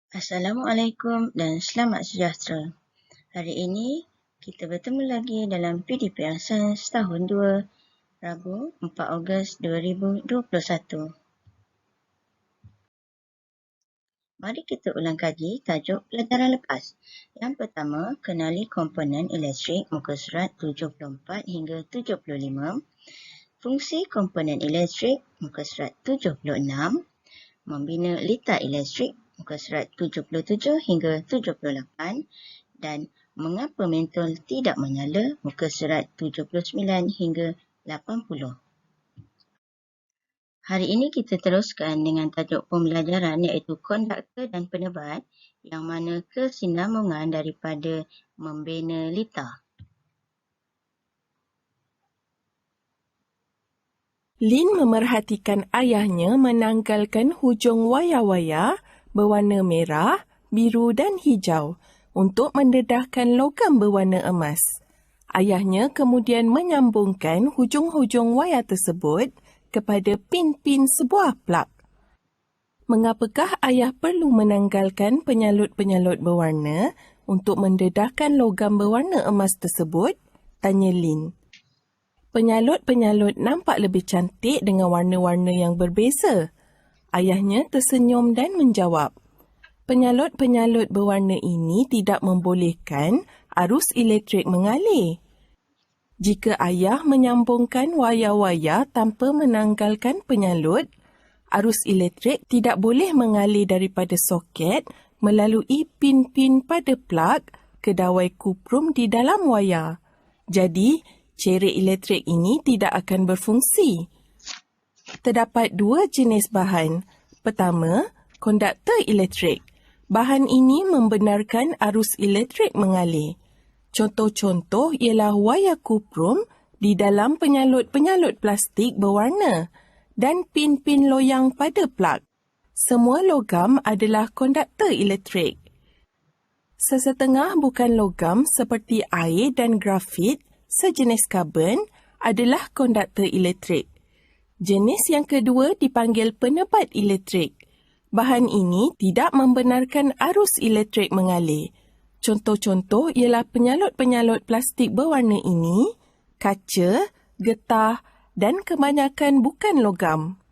Assalamualaikum dan selamat sejahtera. Hari ini kita bertemu lagi dalam PDP Sains tahun 2, Rabu 4 Ogos 2021. Mari kita ulang kaji tajuk pelajaran lepas. Yang pertama, kenali komponen elektrik muka surat 74 hingga 75. Fungsi komponen elektrik muka surat 76. Membina litar elektrik muka surat 77 hingga 78 dan mengapa mentol tidak menyala muka surat 79 hingga 80. Hari ini kita teruskan dengan tajuk pembelajaran iaitu konduktor dan penebat yang mana kesinambungan daripada membina litar. Lin memerhatikan ayahnya menanggalkan hujung wayar-wayar berwarna merah, biru dan hijau untuk mendedahkan logam berwarna emas. Ayahnya kemudian menyambungkan hujung-hujung wayar tersebut kepada pin-pin sebuah plug. Mengapakah ayah perlu menanggalkan penyalut-penyalut berwarna untuk mendedahkan logam berwarna emas tersebut? Tanya Lin. Penyalut-penyalut nampak lebih cantik dengan warna-warna yang berbeza. Ayahnya tersenyum dan menjawab, penyalut-penyalut berwarna ini tidak membolehkan arus elektrik mengalir. Jika ayah menyambungkan wayar-wayar tanpa menanggalkan penyalut, arus elektrik tidak boleh mengalir daripada soket melalui pin-pin pada plug ke dawai kuprum di dalam wayar. Jadi, cerek elektrik ini tidak akan berfungsi. Terdapat dua jenis bahan. Pertama, konduktor elektrik. Bahan ini membenarkan arus elektrik mengalir. Contoh-contoh ialah wayar kuprum di dalam penyalut-penyalut plastik berwarna dan pin-pin loyang pada plug. Semua logam adalah konduktor elektrik. Sesetengah bukan logam seperti air dan grafit sejenis karbon adalah konduktor elektrik. Jenis yang kedua dipanggil penebat elektrik. Bahan ini tidak membenarkan arus elektrik mengalir. Contoh-contoh ialah penyalut-penyalut plastik berwarna ini, kaca, getah dan kebanyakan bukan logam.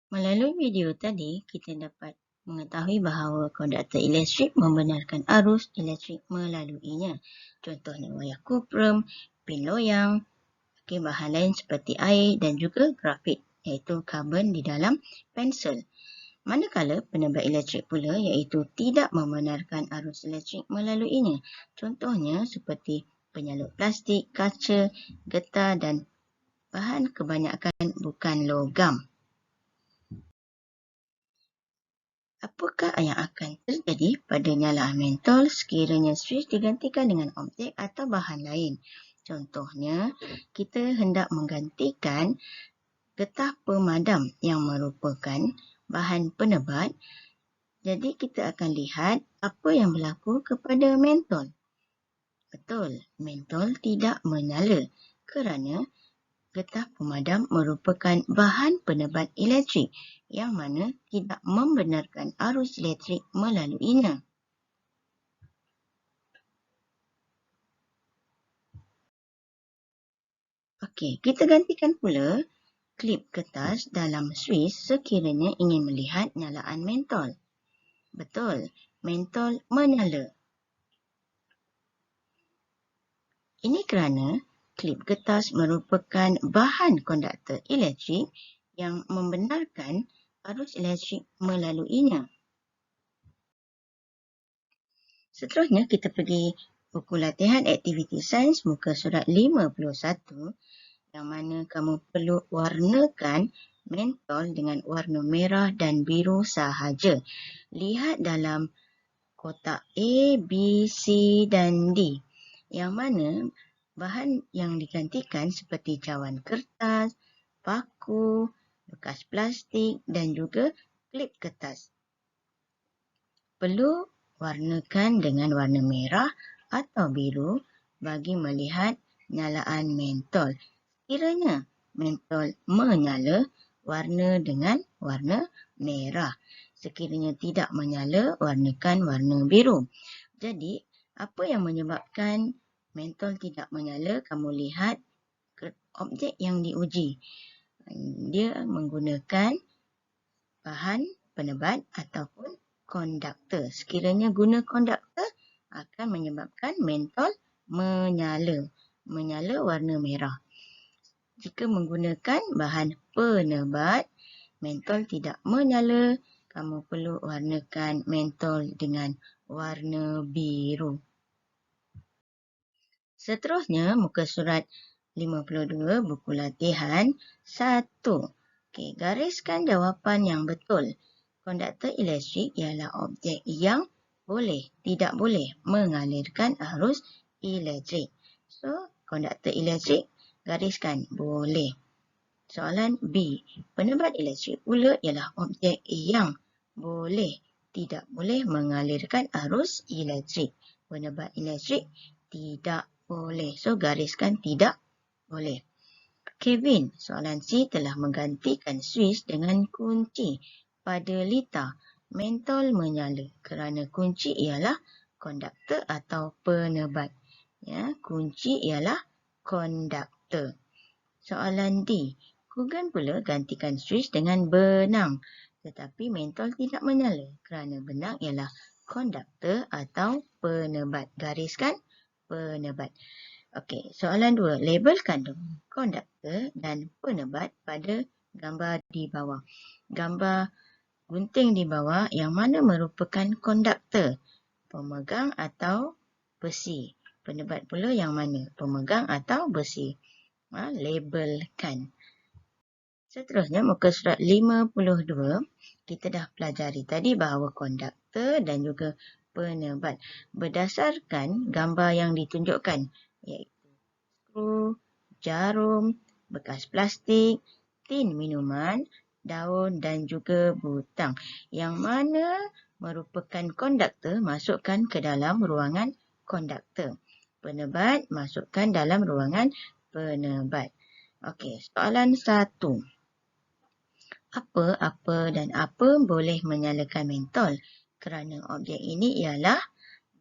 Melalui video tadi, kita dapat mengetahui bahawa konduktor elektrik membenarkan arus elektrik melaluinya. Contohnya wayar kuprum, pin loyang, bahan lain seperti air dan juga grafit iaitu karbon di dalam pensel. Manakala penebat elektrik pula iaitu tidak membenarkan arus elektrik melaluinya. Contohnya seperti penyalut plastik, kaca, getah dan bahan kebanyakan bukan logam. Apakah yang akan terjadi pada nyalaan mentol sekiranya switch digantikan dengan objek atau bahan lain? Contohnya, kita hendak menggantikan getah pemadam yang merupakan bahan penebat. Jadi kita akan lihat apa yang berlaku kepada mentol. Betul, mentol tidak menyala kerana getah pemadam merupakan bahan penebat elektrik yang mana tidak membenarkan arus elektrik melaluinya. Okey, kita gantikan pula klip kertas dalam suis sekiranya ingin melihat nyalaan mentol. Betul, mentol menyala. Ini kerana klip kertas merupakan bahan konduktor elektrik yang membenarkan arus elektrik melaluinya. Seterusnya kita pergi buku latihan aktiviti sains muka surat 51 yang mana kamu perlu warnakan mentol dengan warna merah dan biru sahaja. Lihat dalam kotak A, B, C dan D. Yang mana bahan yang digantikan seperti cawan kertas, paku, bekas plastik dan juga klip kertas. Perlu warnakan dengan warna merah atau biru bagi melihat nyalaan mentol. Kiranya mentol menyala, warna dengan warna merah. Sekiranya tidak menyala, warnakan warna biru. Jadi, apa yang menyebabkan mentol tidak menyala? Kamu lihat objek yang diuji. Dia menggunakan bahan penebat ataupun konduktor. Sekiranya guna konduktor, akan menyebabkan mentol menyala. Menyala warna merah. Jika menggunakan bahan penebat, mentol tidak menyala. Kamu perlu warnakan mentol dengan warna biru. Seterusnya, muka surat 52, buku latihan 1. Okey, gariskan jawapan yang betul. Konduktor elektrik ialah objek yang boleh, tidak boleh mengalirkan arus elektrik. So, konduktor elektrik, gariskan boleh. Soalan B. Penebat elektrik pula ialah objek yang boleh, tidak boleh mengalirkan arus elektrik. Penebat elektrik tidak boleh. So, gariskan tidak boleh. Kevin, soalan C telah menggantikan suis dengan kunci pada litar. Mentol menyala kerana kunci ialah konduktor atau penebat. Ya, kunci ialah konduktor. Soalan D. Kugan pula gantikan suis dengan benang. Tetapi mentol tidak menyala kerana benang ialah konduktor atau penebat. Gariskan penebat. Okey, soalan 2. Labelkan konduktor dan penebat pada gambar di bawah. Gambar gunting di bawah yang mana merupakan konduktor, pemegang atau besi. Penebat pula yang mana? Pemegang atau besi. Labelkan. Seterusnya, muka surat 52, kita dah pelajari tadi bahawa konduktor dan juga penebat berdasarkan gambar yang ditunjukkan, iaitu skru, jarum, bekas plastik, tin minuman, daun dan juga butang. Yang mana merupakan konduktor, masukkan ke dalam ruangan konduktor. Penebat, masukkan dalam ruangan penebat. Okey, soalan 1. Apa dan apa boleh menyalakan mentol? Kerana objek ini ialah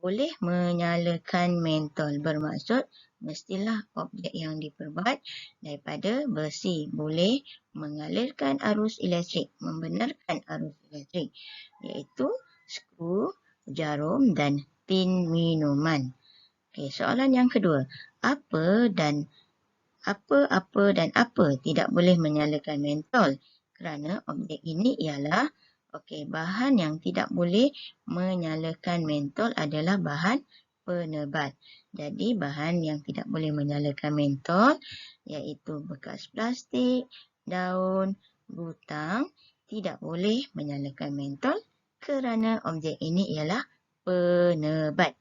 boleh menyalakan mentol. Bermaksud mestilah objek yang diperbuat daripada besi. Boleh mengalirkan arus elektrik, membenarkan arus elektrik. Iaitu skru, jarum dan tin minuman. Okey, soalan yang kedua. Apa dan apa tidak boleh menyalakan mentol? Kerana objek ini ialah bahan yang tidak boleh menyalakan mentol adalah bahan penebat. Jadi bahan yang tidak boleh menyalakan mentol iaitu bekas plastik, daun, butang tidak boleh menyalakan mentol kerana objek ini ialah penebat.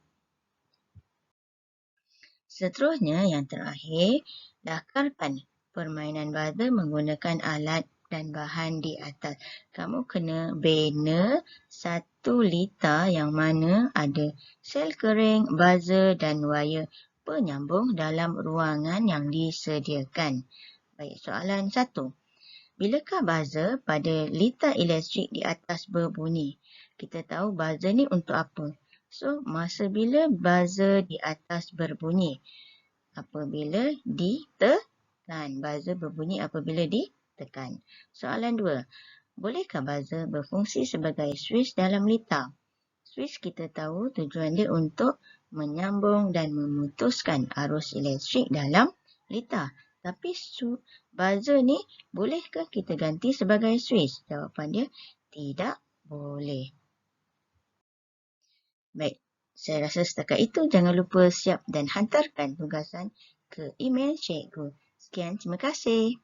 Seterusnya yang terakhir, dakarkan permainan buzzer menggunakan alat dan bahan di atas. Kamu kena bina 1 liter yang mana ada sel kering, buzzer dan wayar penyambung dalam ruangan yang disediakan. Baik, soalan 1. Bilakah buzzer pada liter elektrik di atas berbunyi? Kita tahu buzzer ni untuk apa? So, masa bila buzzer di atas berbunyi? Apabila ditekan. Buzzer berbunyi apabila ditekan. Soalan 2. Bolehkah buzzer berfungsi sebagai switch dalam litar? Switch kita tahu tujuan dia untuk menyambung dan memutuskan arus elektrik dalam litar. Tapi buzzer ni bolehkah kita ganti sebagai switch? Jawapan dia tidak boleh. Baik, saya rasa setakat itu. Jangan lupa siap dan hantarkan tugasan ke email cikgu. Sekian, terima kasih.